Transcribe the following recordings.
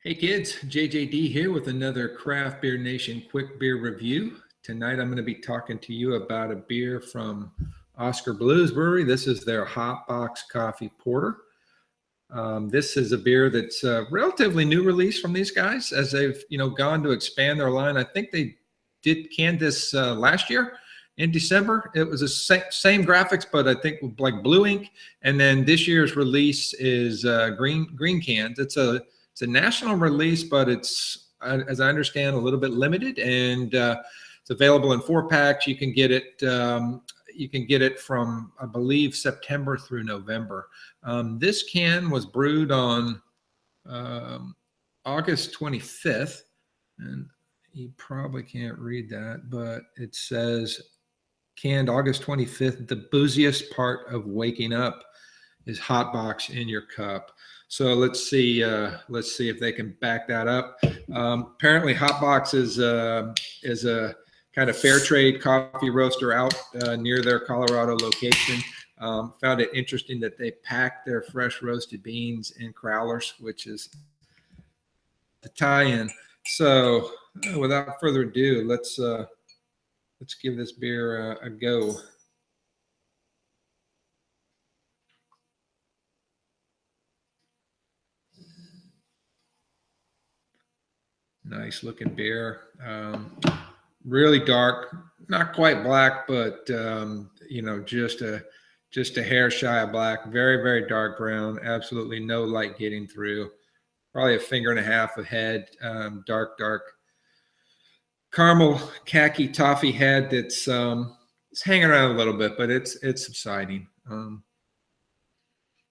Hey kids, JJD here with another Craft Beer Nation quick beer review. Tonight I'm going to be talking to you about a beer from Oskar Brewery. This is their Hotbox Coffee Porter. This is a beer that's a relatively new release from these guys as they've gone to expand their line. I think they did can this last year in December. It was the same graphics, but I think like blue ink. And then this year's release is green cans. It's a national release, but it's, as I understand, a little bit limited, and it's available in 4-packs. You can get it. You can get it from, I believe, September through November. This can was brewed on August 25th, and you probably can't read that, but it says canned August 25th. The booziest part of waking up is Hotbox in your cup. So let's see if they can back that up. Apparently, Hotbox is a kind of fair trade coffee roaster out near their Colorado location. Found it interesting that they pack their fresh roasted beans in crowlers, which is the tie-in. So without further ado, let's give this beer a go. Nice looking beer. Really dark, not quite black, but just a hair shy of black. Very, very dark brown. Absolutely no light getting through. Probably a finger and a half of head. Dark caramel khaki toffee head that's it's hanging around a little bit, but it's subsiding.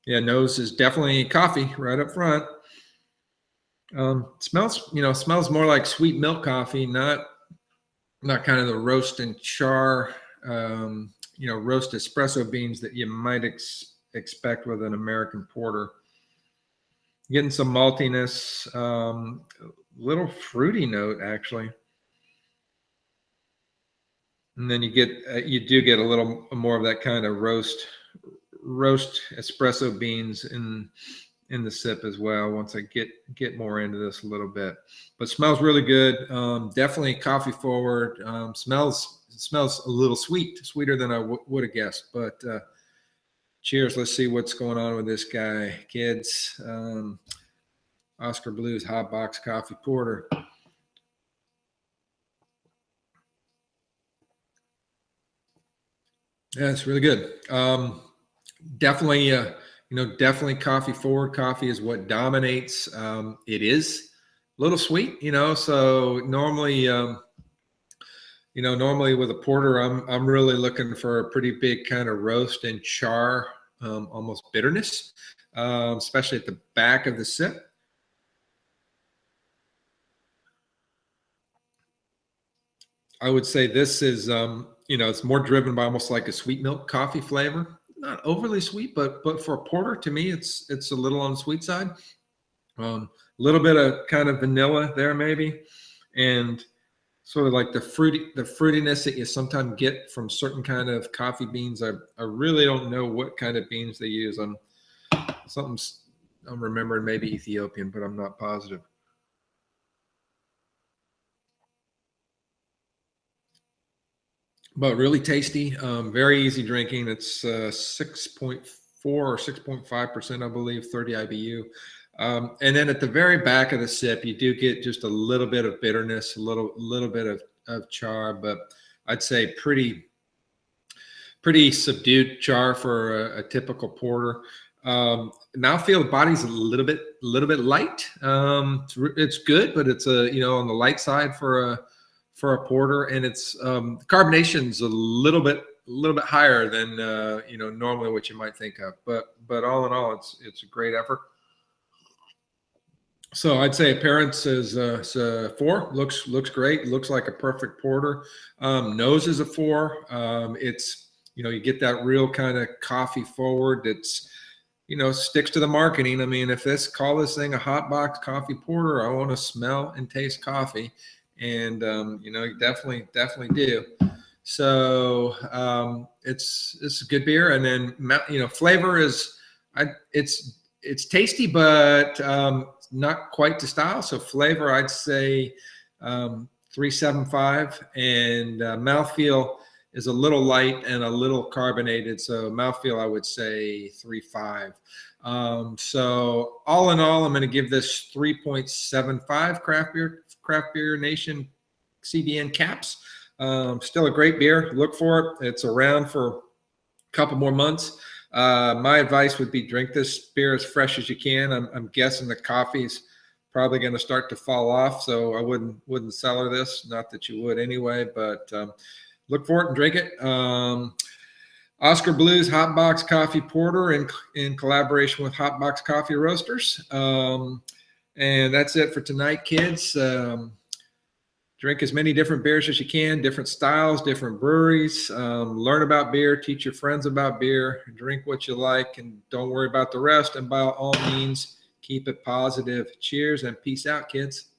Yeah, nose is definitely coffee right up front. Smells more like sweet milk coffee, not kind of the roast and char, roast espresso beans that you might expect with an American porter. Getting some maltiness, little fruity note actually, and then you do get a little more of that kind of roast espresso beans in the sip as well once I get more into this a little bit. But smells really good. Definitely coffee forward. Smells a little sweeter than I would have guessed. But cheers. Let's see what's going on with this guy, kids. Oskar Blues Hotbox Coffee Porter. Yeah, it's really good. Definitely definitely coffee forward. Coffee is what dominates. It is a little sweet, so normally, normally with a porter, I'm really looking for a pretty big kind of roast and char, almost bitterness, especially at the back of the sip. I would say this is, it's more driven by almost like a sweet milk coffee flavor. Not overly sweet, but for a porter, to me, it's a little on the sweet side. A little bit of kind of vanilla there maybe, and sort of like the fruitiness that you sometimes get from certain kind of coffee beans. I really don't know what kind of beans they use. I'm remembering maybe Ethiopian, but I'm not positive. But really tasty, very easy drinking. It's 6.4 or 6.5%, I believe, 30 IBU. And then at the very back of the sip, you do get just a little bit of bitterness, a little bit of char, but I'd say pretty subdued char for a typical porter. Mouthfeel, the body's a little bit light. It's good, but it's on the light side for a porter, and it's carbonation's a little bit higher than normally what you might think of. But all in all, it's a great effort. So I'd say appearance is a 4. Looks great. Looks like a perfect porter. Nose is a 4. It's you get that real kind of coffee forward. That's sticks to the marketing. I mean, if call this thing a Hotbox coffee porter, I want to smell and taste coffee. And you definitely do. So it's a good beer. And then flavor is it's tasty, but not quite to style. So flavor, I'd say 3.75, and mouthfeel is a little light and a little carbonated. So mouthfeel, I would say 3.5. So all in all, I'm going to give this 3.75 Craft Beer Nation CBN caps. Still a great beer. Look for it. It's around for a couple more months. My advice would be drink this beer as fresh as you can. I'm guessing the coffee's probably going to start to fall off, so I wouldn't cellar this. Not that you would anyway, but look for it and drink it. Oskar Blues Hotbox Coffee Porter in collaboration with Hotbox Coffee Roasters. And that's it for tonight, kids. Drink as many different beers as you can, different styles, different breweries. Learn about beer, teach your friends about beer, drink what you like, and don't worry about the rest. And by all means, keep it positive. Cheers and peace out, kids.